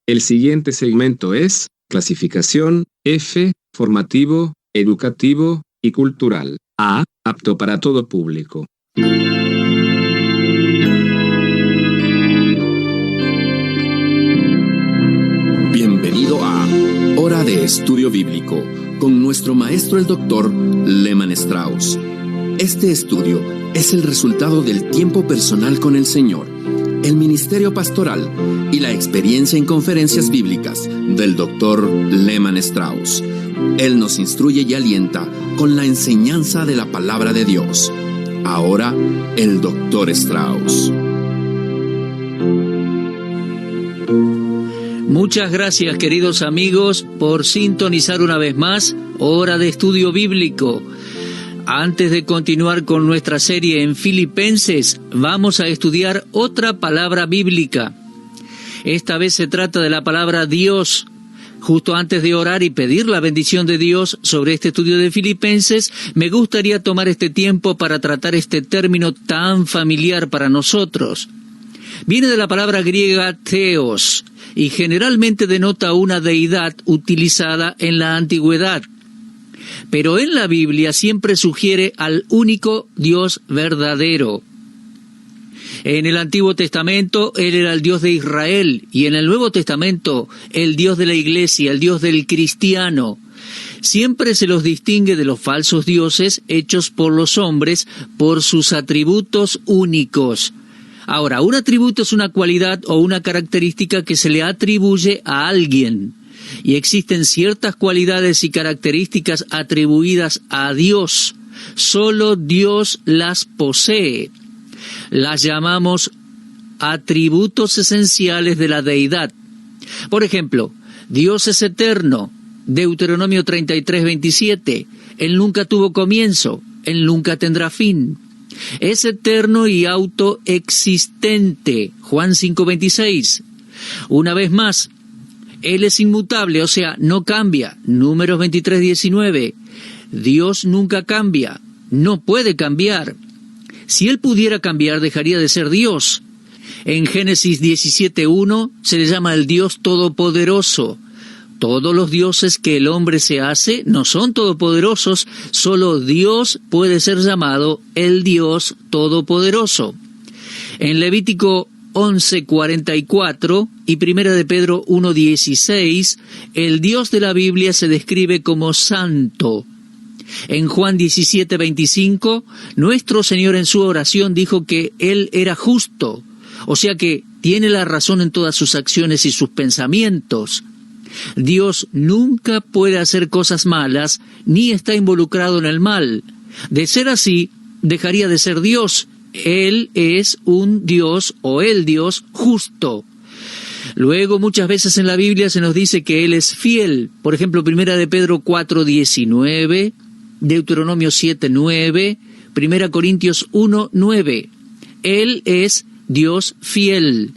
El siguiente segmento es clasificación F, formativo, educativo y cultural. A, apto para todo público. Bienvenido a Hora de Estudio Bíblico con nuestro maestro el Dr. Lehman Strauss. Este estudio es el resultado del tiempo personal con el Señor, el ministerio pastoral y la experiencia en conferencias bíblicas del Dr. Lehman Strauss. Él nos instruye y alienta con la enseñanza de la palabra de Dios. Ahora, el Dr. Strauss. Muchas gracias, queridos amigos, por sintonizar una vez más Hora de Estudio Bíblico. Antes de continuar con nuestra serie en Filipenses, vamos a estudiar otra palabra bíblica. Esta vez se trata de la palabra Dios. Justo antes de orar y pedir la bendición de Dios sobre este estudio de Filipenses, me gustaría tomar este tiempo para tratar este término tan familiar para nosotros. Viene de la palabra griega theos y generalmente denota una deidad utilizada en la antigüedad. Pero en la Biblia siempre sugiere al único Dios verdadero. En el Antiguo Testamento, Él era el Dios de Israel, y en el Nuevo Testamento, el Dios de la Iglesia, el Dios del cristiano. Siempre se los distingue de los falsos dioses hechos por los hombres por sus atributos únicos. Ahora, un atributo es una cualidad o una característica que se le atribuye a alguien. Y existen ciertas cualidades y características atribuidas a Dios. Solo Dios las posee. Las llamamos atributos esenciales de la deidad. Por ejemplo, Dios es eterno. Deuteronomio 33:27. Él nunca tuvo comienzo. Él nunca tendrá fin. Es eterno y autoexistente. Juan 5:26. Una vez más, Él es inmutable, o sea, no cambia. Números 23:19. Dios nunca cambia, no puede cambiar. Si Él pudiera cambiar, dejaría de ser Dios. En Génesis 17:1 se le llama el Dios Todopoderoso. Todos los dioses que el hombre se hace no son todopoderosos, solo Dios puede ser llamado el Dios Todopoderoso. En Levítico 11:44 y Primera de Pedro 1:16, el Dios de la Biblia se describe como santo. En Juan 17:25, nuestro Señor en su oración dijo que Él era justo, o sea que tiene la razón en todas sus acciones y sus pensamientos. Dios nunca puede hacer cosas malas, ni está involucrado en el mal. De ser así, dejaría de ser Dios. Él es un Dios o el Dios justo. Luego, muchas veces en la Biblia se nos dice que Él es fiel. Por ejemplo, Primera de Pedro 4:19, Deuteronomio 7:9, Primera Corintios 1:9. Él es Dios fiel.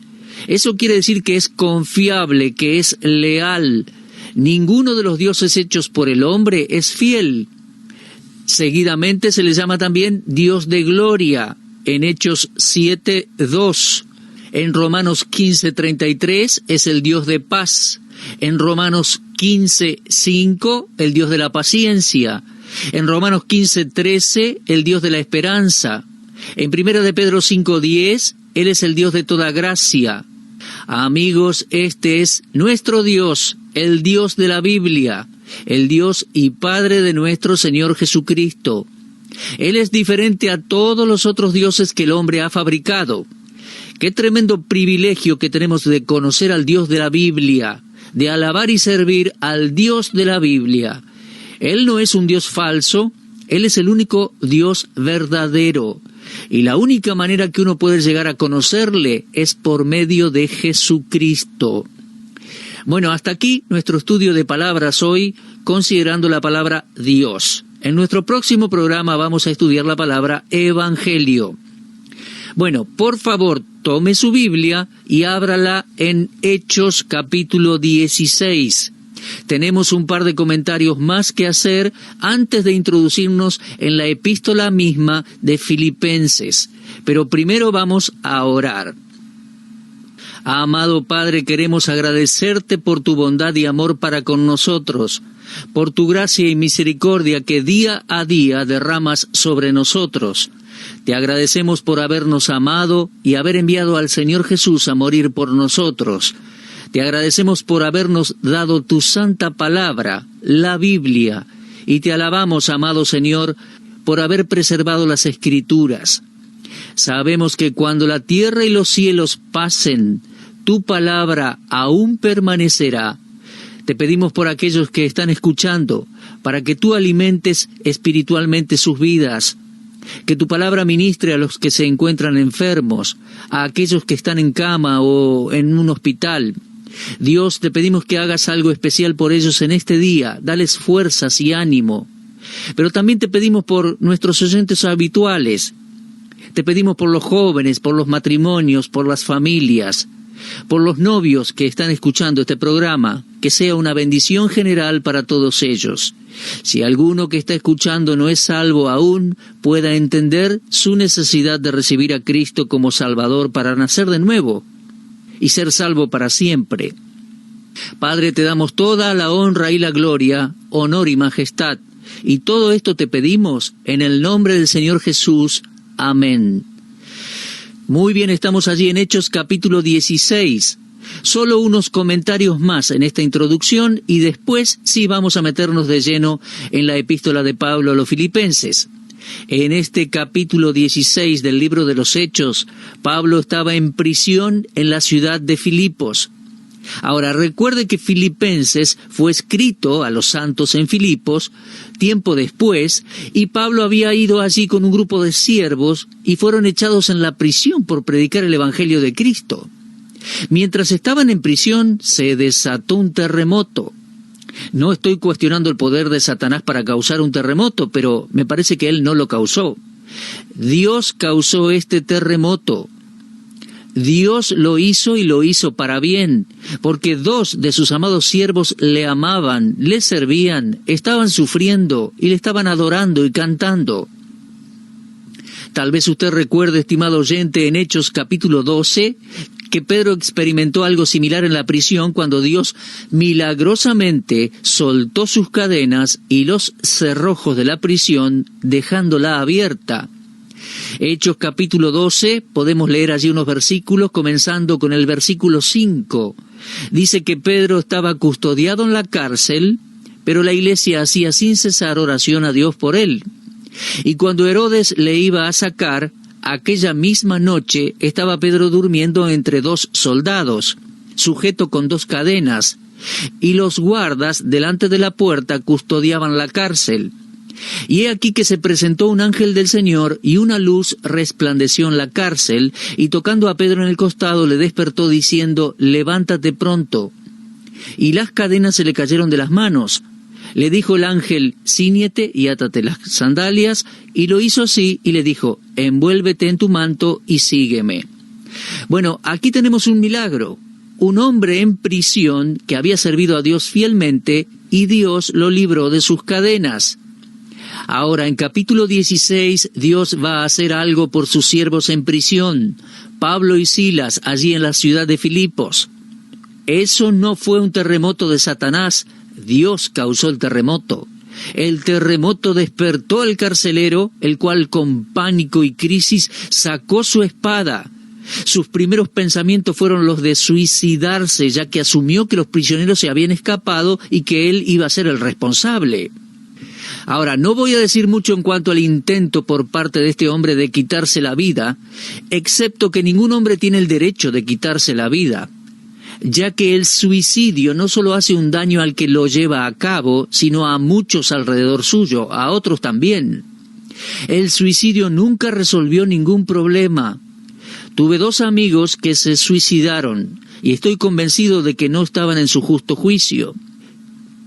Eso quiere decir que es confiable, que es leal. Ninguno de los dioses hechos por el hombre es fiel. Seguidamente se le llama también Dios de gloria, en Hechos 7:2. En Romanos 15:33 es el Dios de paz. En Romanos 15:5, el Dios de la paciencia. En Romanos 15:13, el Dios de la esperanza. En Primera de Pedro 5:10, Él es el Dios de toda gracia. Amigos, este es nuestro Dios, el Dios de la Biblia, el Dios y Padre de nuestro Señor Jesucristo. Él es diferente a todos los otros dioses que el hombre ha fabricado. Qué tremendo privilegio que tenemos de conocer al Dios de la Biblia, de alabar y servir al Dios de la Biblia. Él no es un Dios falso, Él es el único Dios verdadero. Y la única manera que uno puede llegar a conocerle es por medio de Jesucristo. Bueno, hasta aquí nuestro estudio de palabras hoy, considerando la palabra Dios. En nuestro próximo programa vamos a estudiar la palabra Evangelio. Bueno, por favor, tome su Biblia y ábrala en Hechos capítulo 16. Tenemos un par de comentarios más que hacer antes de introducirnos en la epístola misma de Filipenses. Pero primero vamos a orar. Amado Padre, queremos agradecerte por tu bondad y amor para con nosotros, por tu gracia y misericordia que día a día derramas sobre nosotros. Te agradecemos por habernos amado y haber enviado al Señor Jesús a morir por nosotros. Te agradecemos por habernos dado tu santa palabra, la Biblia, y te alabamos, amado Señor, por haber preservado las Escrituras. Sabemos que cuando la tierra y los cielos pasen, tu palabra aún permanecerá. Te pedimos por aquellos que están escuchando, para que tú alimentes espiritualmente sus vidas, que tu palabra ministre a los que se encuentran enfermos, a aquellos que están en cama o en un hospital. Dios, te pedimos que hagas algo especial por ellos en este día, dales fuerzas y ánimo. Pero también te pedimos por nuestros oyentes habituales, te pedimos por los jóvenes, por los matrimonios, por las familias, por los novios que están escuchando este programa, que sea una bendición general para todos ellos. Si alguno que está escuchando no es salvo aún, pueda entender su necesidad de recibir a Cristo como Salvador para nacer de nuevo y ser salvo para siempre. Padre, te damos toda la honra y la gloria, honor y majestad, y todo esto te pedimos en el nombre del Señor Jesús. Amén. Muy bien, estamos allí en Hechos capítulo 16. Solo unos comentarios más en esta introducción y después sí vamos a meternos de lleno en la epístola de Pablo a los Filipenses. En este capítulo 16 del libro de los Hechos, Pablo estaba en prisión en la ciudad de Filipos. Ahora, recuerde que Filipenses fue escrito a los santos en Filipos tiempo después, y Pablo había ido allí con un grupo de siervos y fueron echados en la prisión por predicar el Evangelio de Cristo. Mientras estaban en prisión, se desató un terremoto. No estoy cuestionando el poder de Satanás para causar un terremoto, pero me parece que él no lo causó. Dios causó este terremoto. Dios lo hizo y lo hizo para bien, porque dos de sus amados siervos le amaban, le servían, estaban sufriendo y le estaban adorando y cantando. Tal vez usted recuerde, estimado oyente, en Hechos capítulo 12, que Pedro experimentó algo similar en la prisión cuando Dios milagrosamente soltó sus cadenas y los cerrojos de la prisión, dejándola abierta. Hechos capítulo 12, podemos leer allí unos versículos, comenzando con el versículo 5. Dice que Pedro estaba custodiado en la cárcel, pero la iglesia hacía sin cesar oración a Dios por él. Y cuando Herodes le iba a sacar, aquella misma noche estaba Pedro durmiendo entre dos soldados, sujeto con dos cadenas, y los guardas delante de la puerta custodiaban la cárcel. Y he aquí que se presentó un ángel del Señor, y una luz resplandeció en la cárcel, y tocando a Pedro en el costado le despertó diciendo: «Levántate pronto». Y las cadenas se le cayeron de las manos. Le dijo el ángel: «Cíñete y átate las sandalias», y lo hizo así, y le dijo: «Envuélvete en tu manto y sígueme». Bueno, aquí tenemos un milagro. Un hombre en prisión que había servido a Dios fielmente, y Dios lo libró de sus cadenas. Ahora, en capítulo 16, Dios va a hacer algo por sus siervos en prisión, Pablo y Silas, allí en la ciudad de Filipos. Eso no fue un terremoto de Satanás, Dios causó el terremoto. El terremoto despertó al carcelero, el cual con pánico y crisis sacó su espada. Sus primeros pensamientos fueron los de suicidarse, ya que asumió que los prisioneros se habían escapado y que él iba a ser el responsable. Ahora, no voy a decir mucho en cuanto al intento por parte de este hombre de quitarse la vida, excepto que ningún hombre tiene el derecho de quitarse la vida, ya que el suicidio no solo hace un daño al que lo lleva a cabo, sino a muchos alrededor suyo, a otros también. El suicidio nunca resolvió ningún problema. Tuve dos amigos que se suicidaron, y estoy convencido de que no estaban en su justo juicio.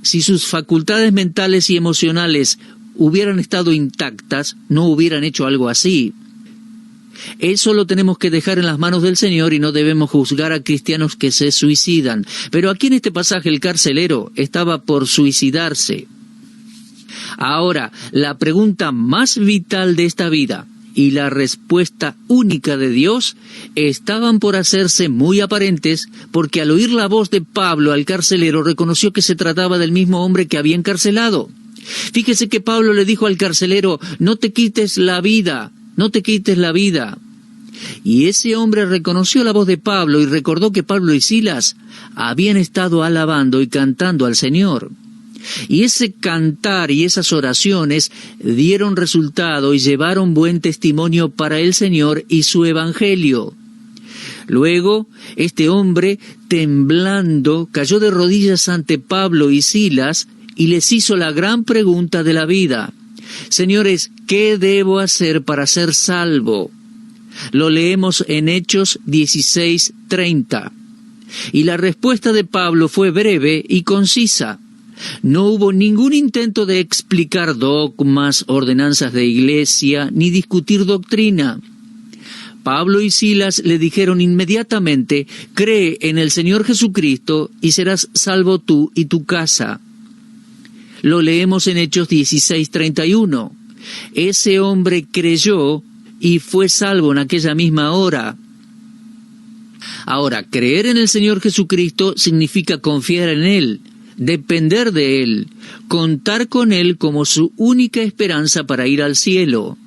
Si sus facultades mentales y emocionales hubieran estado intactas, no hubieran hecho algo así. Eso lo tenemos que dejar en las manos del Señor y no debemos juzgar a cristianos que se suicidan. Pero aquí en este pasaje el carcelero estaba por suicidarse. Ahora, la pregunta más vital de esta vida, y la respuesta única de Dios estaban por hacerse muy aparentes, porque al oír la voz de Pablo al carcelero reconoció que se trataba del mismo hombre que había encarcelado. Fíjese que Pablo le dijo al carcelero: no te quites la vida, no te quites la vida. Y ese hombre reconoció la voz de Pablo y recordó que Pablo y Silas habían estado alabando y cantando al Señor. Y ese cantar y esas oraciones dieron resultado y llevaron buen testimonio para el Señor y su evangelio. Luego, este hombre, temblando, cayó de rodillas ante Pablo y Silas y les hizo la gran pregunta de la vida: Señores, ¿qué debo hacer para ser salvo? Lo leemos en Hechos 16:30. Y la respuesta de Pablo fue breve y concisa. No hubo ningún intento de explicar dogmas, ordenanzas de iglesia, ni discutir doctrina. Pablo y Silas le dijeron inmediatamente: cree en el Señor Jesucristo y serás salvo tú y tu casa. Lo leemos en Hechos 16:31. Ese hombre creyó y fue salvo en aquella misma hora. Ahora, creer en el Señor Jesucristo significa confiar en Él, depender de Él, contar con Él como su única esperanza para ir al cielo.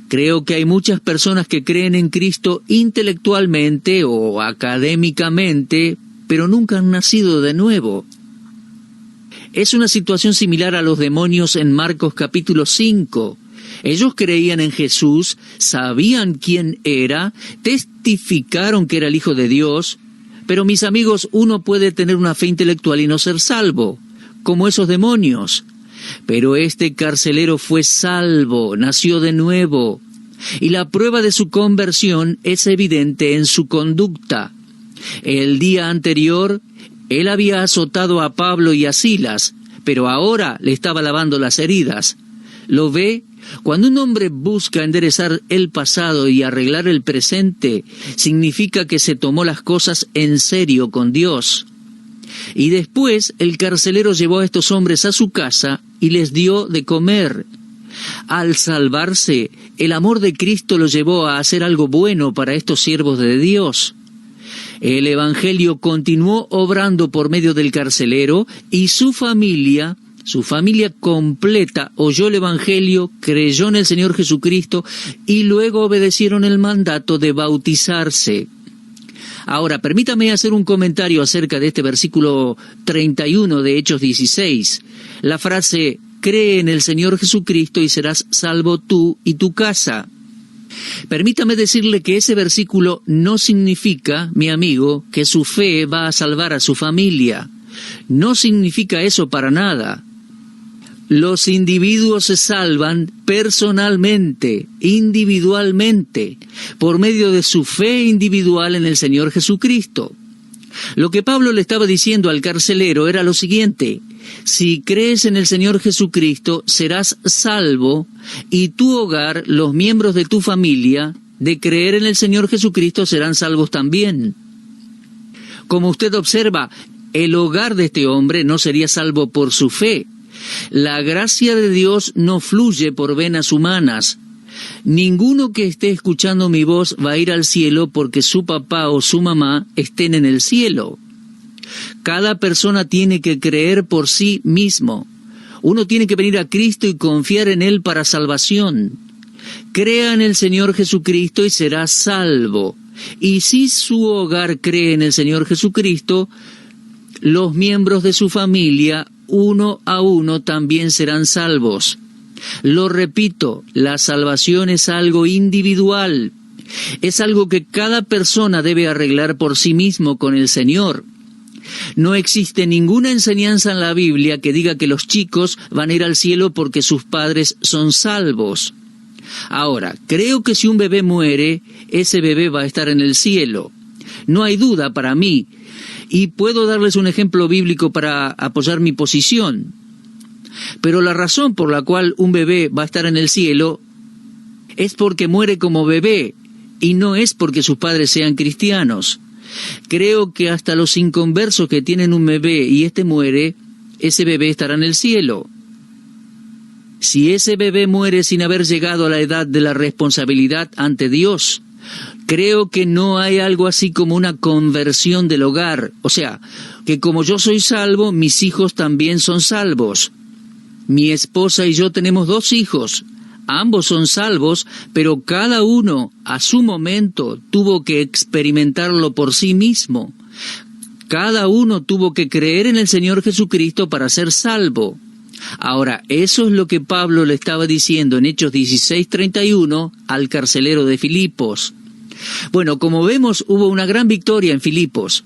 Creo que hay muchas personas que creen en Cristo intelectualmente o académicamente, pero nunca han nacido de nuevo. Es una situación similar a los demonios en Marcos capítulo 5. Ellos creían en Jesús, sabían quién era, testificaron que era el Hijo de Dios, pero mis amigos, uno puede tener una fe intelectual y no ser salvo, como esos demonios. Pero este carcelero fue salvo, nació de nuevo, y la prueba de su conversión es evidente en su conducta. El día anterior, él había azotado a Pablo y a Silas, pero ahora le estaba lavando las heridas. ¿Lo ve? Cuando un hombre busca enderezar el pasado y arreglar el presente, significa que se tomó las cosas en serio con Dios. Y después el carcelero llevó a estos hombres a su casa y les dio de comer. Al salvarse, el amor de Cristo los llevó a hacer algo bueno para estos siervos de Dios. El Evangelio continuó obrando por medio del carcelero y su familia completa oyó el Evangelio, creyó en el Señor Jesucristo y luego obedecieron el mandato de bautizarse. Ahora, permítame hacer un comentario acerca de este versículo 31 de Hechos 16. La frase: cree en el Señor Jesucristo y serás salvo tú y tu casa. Permítame decirle que ese versículo no significa, mi amigo, que su fe va a salvar a su familia. No significa eso para nada. Los individuos se salvan personalmente, individualmente, por medio de su fe individual en el Señor Jesucristo. Lo que Pablo le estaba diciendo al carcelero era lo siguiente: si crees en el Señor Jesucristo, serás salvo, y tu hogar, los miembros de tu familia, de creer en el Señor Jesucristo, serán salvos también. Como usted observa, el hogar de este hombre no sería salvo por su fe. La gracia de Dios no fluye por venas humanas. Ninguno que esté escuchando mi voz va a ir al cielo porque su papá o su mamá estén en el cielo. Cada persona tiene que creer por sí mismo. Uno tiene que venir a Cristo y confiar en Él para salvación. Crea en el Señor Jesucristo y será salvo. Y si su hogar cree en el Señor Jesucristo, los miembros de su familia, uno a uno, también serán salvos. Lo repito, la salvación es algo individual. Es algo que cada persona debe arreglar por sí mismo con el Señor. No existe ninguna enseñanza en la Biblia que diga que los chicos van a ir al cielo porque sus padres son salvos. Ahora, creo que si un bebé muere, ese bebé va a estar en el cielo. No hay duda para mí. Y puedo darles un ejemplo bíblico para apoyar mi posición. Pero la razón por la cual un bebé va a estar en el cielo es porque muere como bebé, y no es porque sus padres sean cristianos. Creo que hasta los inconversos que tienen un bebé y éste muere, ese bebé estará en el cielo. Si ese bebé muere sin haber llegado a la edad de la responsabilidad ante Dios, creo que no hay algo así como una conversión del hogar. O sea, que como yo soy salvo, mis hijos también son salvos. Mi esposa y yo tenemos 2 hijos. Ambos son salvos, pero cada uno a su momento tuvo que experimentarlo por sí mismo. Cada uno tuvo que creer en el Señor Jesucristo para ser salvo. Ahora, eso es lo que Pablo le estaba diciendo en Hechos 16:31 al carcelero de Filipos. Bueno, como vemos, hubo una gran victoria en Filipos,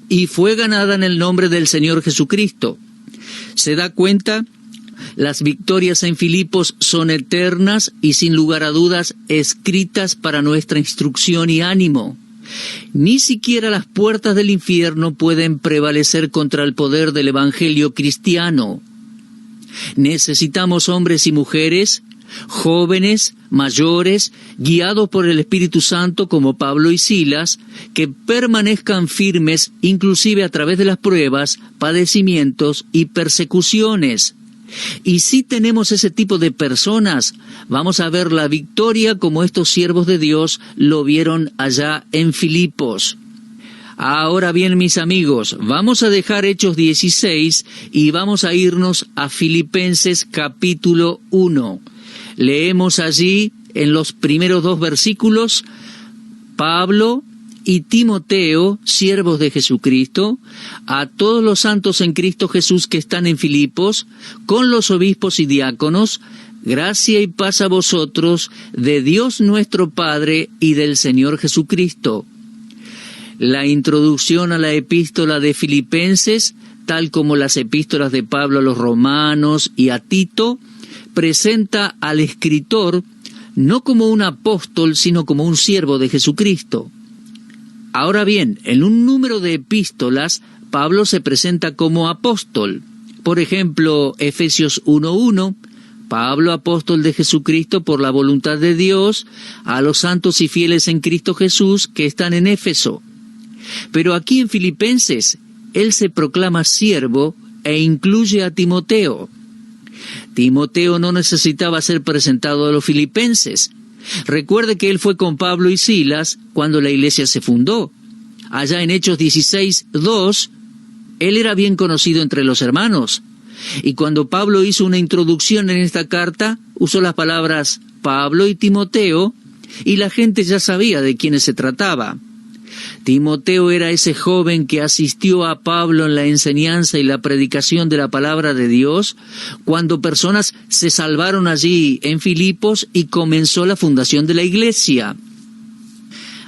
y fue ganada en el nombre del Señor Jesucristo. ¿Se da cuenta? Las victorias en Filipos son eternas y sin lugar a dudas escritas para nuestra instrucción y ánimo. Ni siquiera las puertas del infierno pueden prevalecer contra el poder del Evangelio cristiano. Necesitamos hombres y mujeres, jóvenes, mayores, guiados por el Espíritu Santo como Pablo y Silas, que permanezcan firmes inclusive a través de las pruebas, padecimientos y persecuciones. Y si tenemos ese tipo de personas, vamos a ver la victoria como estos siervos de Dios lo vieron allá en Filipos. Ahora bien, mis amigos, vamos a dejar Hechos 16 y vamos a irnos a Filipenses capítulo 1. Leemos allí, en los primeros 2 versículos, Pablo y Timoteo, siervos de Jesucristo, a todos los santos en Cristo Jesús que están en Filipos, con los obispos y diáconos, gracia y paz a vosotros, de Dios nuestro Padre y del Señor Jesucristo. La introducción a la epístola de Filipenses, tal como las epístolas de Pablo a los romanos y a Tito, presenta al escritor no como un apóstol, sino como un siervo de Jesucristo. Ahora bien, en un número de epístolas, Pablo se presenta como apóstol. Por ejemplo, Efesios 1:1, Pablo, apóstol de Jesucristo por la voluntad de Dios, a los santos y fieles en Cristo Jesús que están en Éfeso. Pero aquí en Filipenses, él se proclama siervo e incluye a Timoteo. Timoteo no necesitaba ser presentado a los filipenses. Recuerde que él fue con Pablo y Silas cuando la iglesia se fundó. Allá en Hechos 16:2, él era bien conocido entre los hermanos. Y cuando Pablo hizo una introducción en esta carta, usó las palabras Pablo y Timoteo, y la gente ya sabía de quiénes se trataba. Timoteo era ese joven que asistió a Pablo en la enseñanza y la predicación de la palabra de Dios, cuando personas se salvaron allí en Filipos y comenzó la fundación de la iglesia.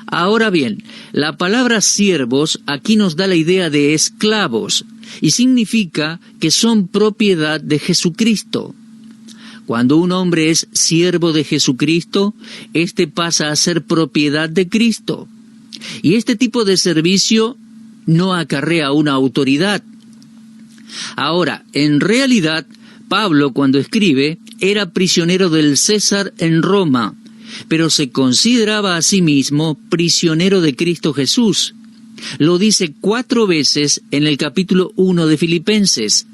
Ahora bien, la palabra siervos aquí nos da la idea de esclavos, y significa que son propiedad de Jesucristo. Cuando un hombre es siervo de Jesucristo, éste pasa a ser propiedad de Cristo. Y este tipo de servicio no acarrea una autoridad. Ahora, en realidad, Pablo, cuando escribe, era prisionero del César en Roma, pero se consideraba a sí mismo prisionero de Cristo Jesús. Lo dice 4 veces en el capítulo 1 de Filipenses.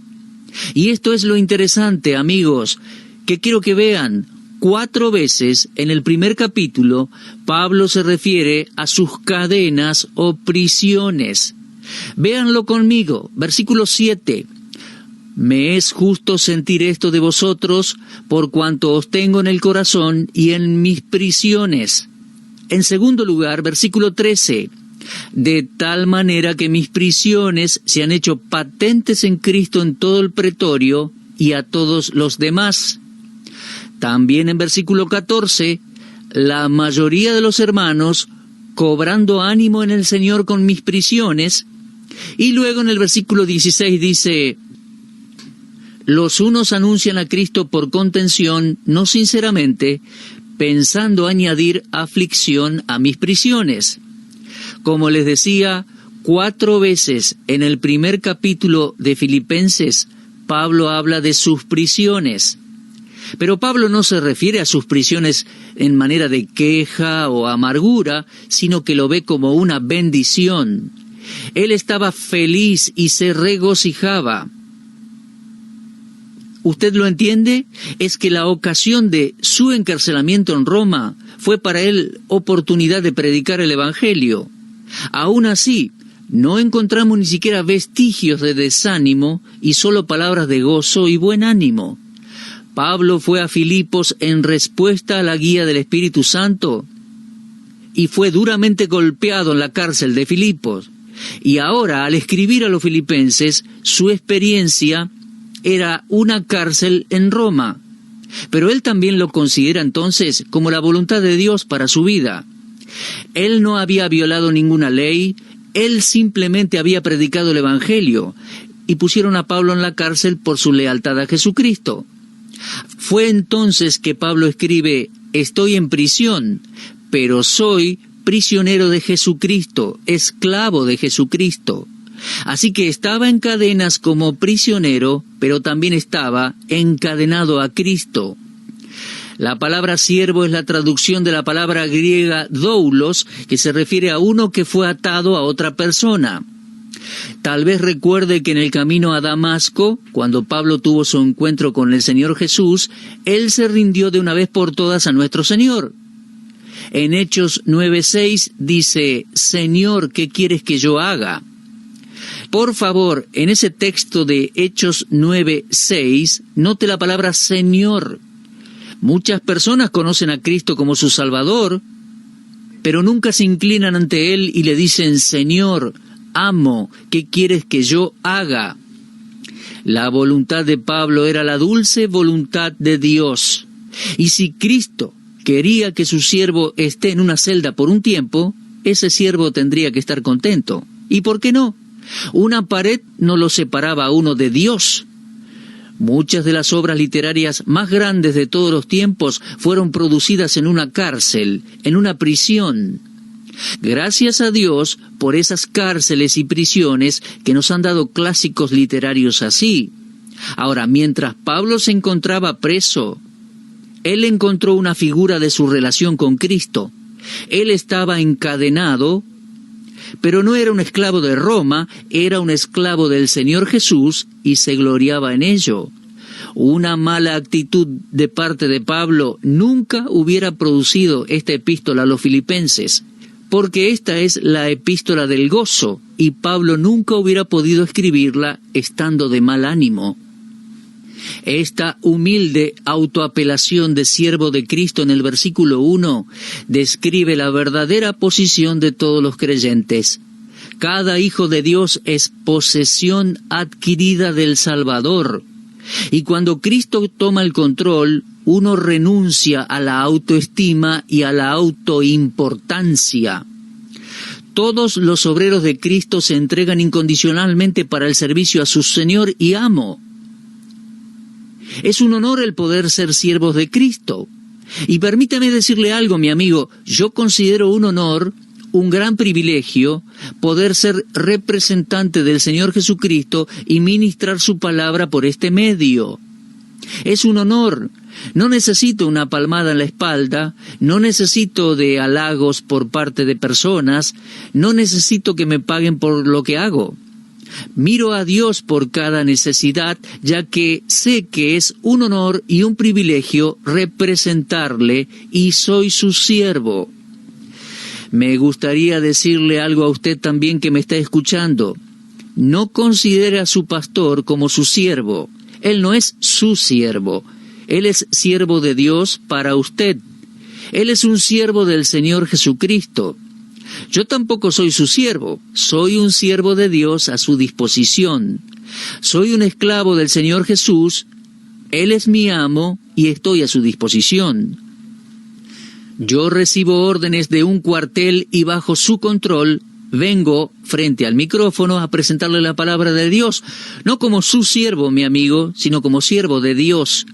Y esto es lo interesante, amigos, que quiero que vean. 4 veces en el primer capítulo, Pablo se refiere a sus cadenas o prisiones. Véanlo conmigo, versículo 7. Me es justo sentir esto de vosotros, por cuanto os tengo en el corazón y en mis prisiones. En segundo lugar, versículo 13. De tal manera que mis prisiones se han hecho patentes en Cristo en todo el pretorio y a todos los demás. También en versículo 14, la mayoría de los hermanos cobrando ánimo en el Señor con mis prisiones. Y luego en el versículo 16 dice, los unos anuncian a Cristo por contención, no sinceramente, pensando añadir aflicción a mis prisiones. Como les decía, 4 veces en el primer capítulo de Filipenses, Pablo habla de sus prisiones. Pero Pablo no se refiere a sus prisiones en manera de queja o amargura, sino que lo ve como una bendición. Él estaba feliz y se regocijaba. ¿Usted lo entiende? Es que la ocasión de su encarcelamiento en Roma fue para él oportunidad de predicar el Evangelio. Aún así, no encontramos ni siquiera vestigios de desánimo y solo palabras de gozo y buen ánimo. Pablo fue a Filipos en respuesta a la guía del Espíritu Santo y fue duramente golpeado en la cárcel de Filipos. Y ahora, al escribir a los filipenses, su experiencia era una cárcel en Roma. Pero él también lo considera entonces como la voluntad de Dios para su vida. Él no había violado ninguna ley, él simplemente había predicado el Evangelio, y pusieron a Pablo en la cárcel por su lealtad a Jesucristo. Fue entonces que Pablo escribe: estoy en prisión, pero soy prisionero de Jesucristo, esclavo de Jesucristo. Así que estaba en cadenas como prisionero, pero también estaba encadenado a Cristo. La palabra siervo es la traducción de la palabra griega doulos, que se refiere a uno que fue atado a otra persona. Tal vez recuerde que en el camino a Damasco, cuando Pablo tuvo su encuentro con el Señor Jesús, él se rindió de una vez por todas a nuestro Señor. En Hechos 9:6 dice: Señor, ¿qué quieres que yo haga? Por favor, en ese texto de Hechos 9:6, note la palabra Señor. Muchas personas conocen a Cristo como su Salvador, pero nunca se inclinan ante Él y le dicen: Señor, amo, ¿qué quieres que yo haga? La voluntad de Pablo era la dulce voluntad de Dios. Y si Cristo quería que su siervo esté en una celda por un tiempo, ese siervo tendría que estar contento. ¿Y por qué no? Una pared no lo separaba a uno de Dios. Muchas de las obras literarias más grandes de todos los tiempos fueron producidas en una cárcel, en una prisión. Gracias a Dios por esas cárceles y prisiones que nos han dado clásicos literarios así. Ahora, mientras Pablo se encontraba preso, él encontró una figura de su relación con Cristo. Él estaba encadenado, pero no era un esclavo de Roma, era un esclavo del Señor Jesús y se gloriaba en ello. Una mala actitud de parte de Pablo nunca hubiera producido esta epístola a los filipenses, porque esta es la epístola del gozo, y Pablo nunca hubiera podido escribirla estando de mal ánimo. Esta humilde autoapelación de siervo de Cristo en el versículo 1 describe la verdadera posición de todos los creyentes. Cada hijo de Dios es posesión adquirida del Salvador. Y cuando Cristo toma el control, uno renuncia a la autoestima y a la autoimportancia. Todos los obreros de Cristo se entregan incondicionalmente para el servicio a su Señor y amo. Es un honor el poder ser siervos de Cristo. Y permítame decirle algo, mi amigo, yo considero un honor, un gran privilegio, poder ser representante del Señor Jesucristo y ministrar su palabra por este medio. Es un honor. No necesito una palmada en la espalda, no necesito de halagos por parte de personas, no necesito que me paguen por lo que hago. Miro a Dios por cada necesidad, ya que sé que es un honor y un privilegio representarle y soy su siervo. Me gustaría decirle algo a usted también que me está escuchando. No considere a su pastor como su siervo. Él no es su siervo. Él es siervo de Dios para usted. Él es un siervo del Señor Jesucristo. Yo tampoco soy su siervo, soy un siervo de Dios a su disposición. Soy un esclavo del Señor Jesús, Él es mi amo y estoy a su disposición. Yo recibo órdenes de un cuartel y bajo su control vengo frente al micrófono a presentarle la palabra de Dios, no como su siervo, mi amigo, sino como siervo de Dios.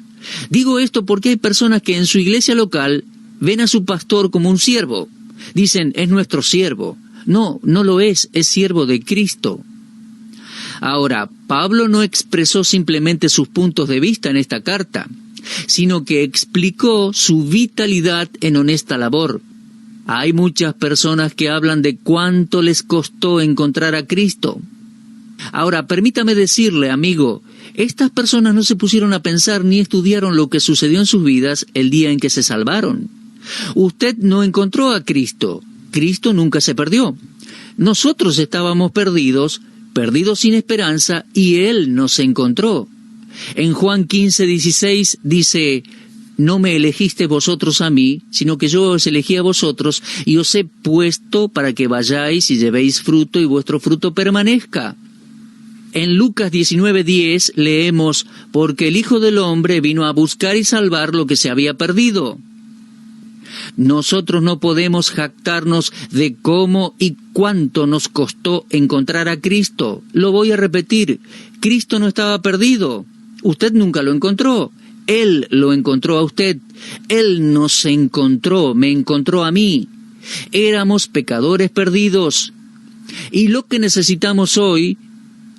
Digo esto porque hay personas que en su iglesia local ven a su pastor como un siervo. Dicen, es nuestro siervo. No, no lo es siervo de Cristo. Ahora, Pablo no expresó simplemente sus puntos de vista en esta carta, sino que explicó su vitalidad en honesta labor. Hay muchas personas que hablan de cuánto les costó encontrar a Cristo. Ahora, permítame decirle, amigo, Estas personas no se pusieron a pensar ni estudiaron lo que sucedió en sus vidas el día en que se salvaron. Usted no encontró a Cristo. Cristo nunca se perdió. Nosotros estábamos perdidos sin esperanza, y Él nos encontró. En Juan 15:16 dice: no me elegisteis vosotros a mí, sino que yo os elegí a vosotros, y os he puesto para que vayáis y llevéis fruto, y vuestro fruto permanezca. En Lucas 19:10 leemos: porque el Hijo del Hombre vino a buscar y salvar lo que se había perdido. Nosotros no podemos jactarnos de cómo y cuánto nos costó encontrar a Cristo. Lo voy a repetir: Cristo no estaba perdido. Usted nunca lo encontró. Él lo encontró a usted. Él nos encontró, me encontró a mí. Éramos pecadores perdidos. Y lo que necesitamos hoy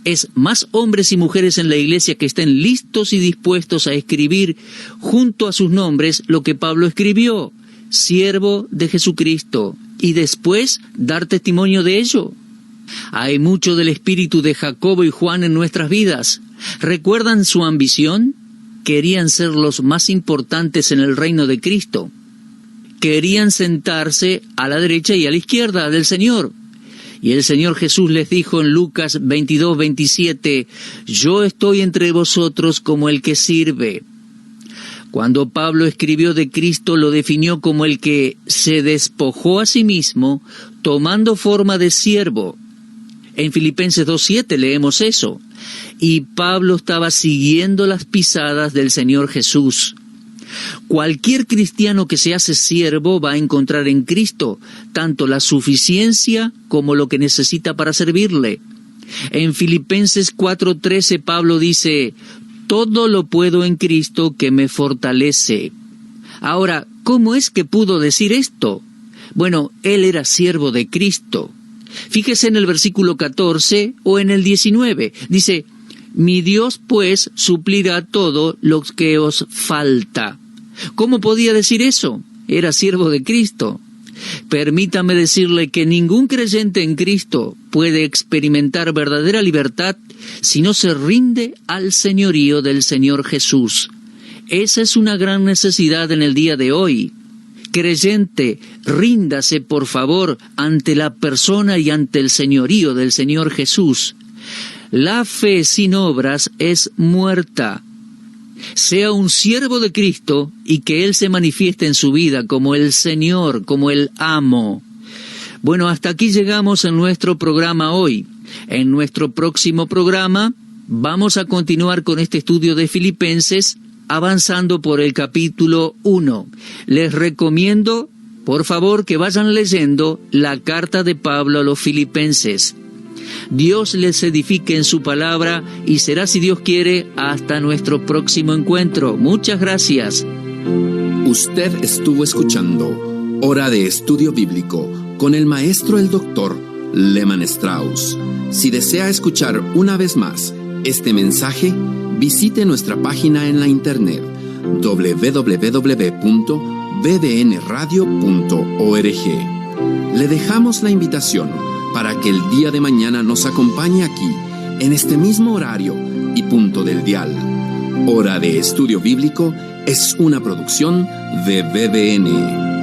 es más hombres y mujeres en la iglesia que estén listos y dispuestos a escribir junto a sus nombres lo que Pablo escribió: siervo de Jesucristo, y después dar testimonio de ello. Hay mucho del espíritu de Jacobo y Juan en nuestras vidas. ¿Recuerdan su ambición? Querían ser los más importantes en el reino de Cristo. Querían sentarse a la derecha y a la izquierda del Señor. Y el Señor Jesús les dijo en Lucas 22:27, yo estoy entre vosotros como el que sirve. Cuando Pablo escribió de Cristo, lo definió como el que se despojó a sí mismo, tomando forma de siervo. En Filipenses 2:7 leemos eso. Y Pablo estaba siguiendo las pisadas del Señor Jesús. Cualquier cristiano que se hace siervo va a encontrar en Cristo tanto la suficiencia como lo que necesita para servirle. En Filipenses 4:13 Pablo dice, todo lo puedo en Cristo que me fortalece. Ahora, ¿cómo es que pudo decir esto? Bueno, él era siervo de Cristo. Fíjese en el versículo 14 o en el 19. Dice, mi Dios pues suplirá todo lo que os falta. ¿Cómo podía decir eso? Era siervo de Cristo. Permítame decirle que ningún creyente en Cristo puede experimentar verdadera libertad si no se rinde al señorío del Señor Jesús. Esa es una gran necesidad en el día de hoy. Creyente, ríndase por favor ante la persona y ante el señorío del Señor Jesús. La fe sin obras es muerta. Sea un siervo de Cristo y que Él se manifieste en su vida como el Señor, como el amo. Bueno, hasta aquí llegamos en nuestro programa hoy. En nuestro próximo programa vamos a continuar con este estudio de Filipenses, avanzando por el capítulo 1. Les recomiendo, por favor, que vayan leyendo la carta de Pablo a los Filipenses. Dios les edifique en su palabra y será, si Dios quiere, hasta nuestro próximo encuentro. Muchas gracias. Usted estuvo escuchando Hora de Estudio Bíblico con el maestro el doctor Lehman Strauss. Si desea escuchar una vez más este mensaje, visite nuestra página en la internet www.bbnradio.org. Le dejamos la invitación para que el día de mañana nos acompañe aquí, en este mismo horario y punto del dial. Hora de Estudio Bíblico es una producción de BBN.